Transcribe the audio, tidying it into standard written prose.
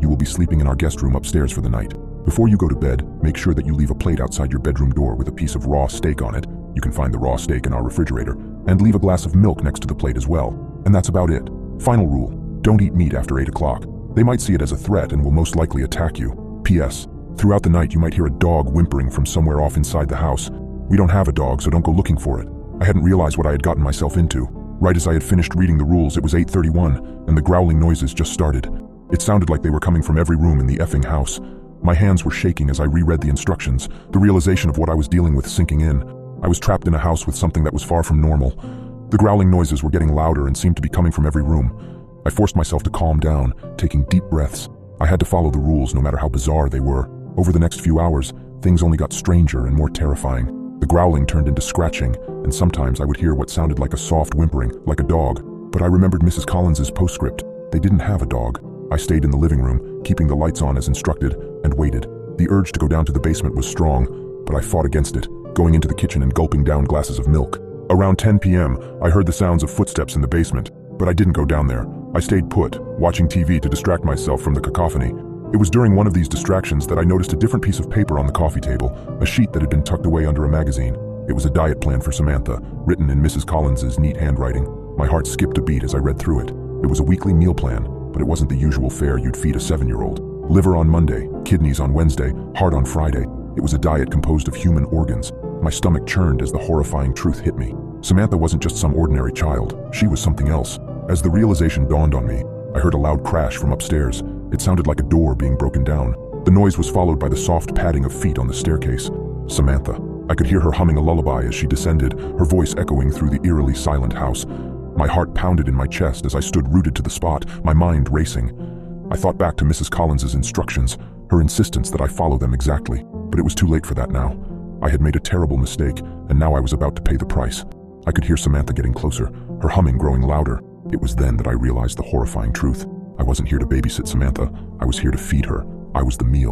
You will be sleeping in our guest room upstairs for the night. Before you go to bed, make sure that you leave a plate outside your bedroom door with a piece of raw steak on it. You can find the raw steak in our refrigerator. And leave a glass of milk next to the plate as well. And that's about it. Final rule: don't eat meat after 8 o'clock. They might see it as a threat and will most likely attack you. P.S. Throughout the night you might hear a dog whimpering from somewhere off inside the house. We don't have a dog, so don't go looking for it. I hadn't realized what I had gotten myself into. Right as I had finished reading the rules, it was 8:31, and the growling noises just started. It sounded like they were coming from every room in the effing house. My hands were shaking as I reread the instructions, the realization of what I was dealing with sinking in. I was trapped in a house with something that was far from normal. The growling noises were getting louder and seemed to be coming from every room. I forced myself to calm down, taking deep breaths. I had to follow the rules no matter how bizarre they were. Over the next few hours, things only got stranger and more terrifying. The growling turned into scratching, and sometimes I would hear what sounded like a soft whimpering, like a dog. But I remembered Mrs. Collins's postscript. They didn't have a dog. I stayed in the living room, keeping the lights on as instructed, and waited. The urge to go down to the basement was strong, but I fought against it, going into the kitchen and gulping down glasses of milk. Around 10 p.m., I heard the sounds of footsteps in the basement, but I didn't go down there. I stayed put, watching TV to distract myself from the cacophony. It was during one of these distractions that I noticed a different piece of paper on the coffee table, a sheet that had been tucked away under a magazine. It was a diet plan for Samantha, written in Mrs. Collins's neat handwriting. My heart skipped a beat as I read through it. It was a weekly meal plan, but it wasn't the usual fare you'd feed a 7-year-old. Liver on Monday, kidneys on Wednesday, heart on Friday. It was a diet composed of human organs. My stomach churned as the horrifying truth hit me. Samantha wasn't just some ordinary child. She was something else. As the realization dawned on me, I heard a loud crash from upstairs. It sounded like a door being broken down. The noise was followed by the soft padding of feet on the staircase. Samantha. I could hear her humming a lullaby as she descended, her voice echoing through the eerily silent house. My heart pounded in my chest as I stood rooted to the spot, my mind racing. I thought back to Mrs. Collins's instructions, her insistence that I follow them exactly. But it was too late for that now. I had made a terrible mistake, and now I was about to pay the price. I could hear Samantha getting closer, her humming growing louder. It was then that I realized the horrifying truth. I wasn't here to babysit Samantha. I was here to feed her. I was the meal.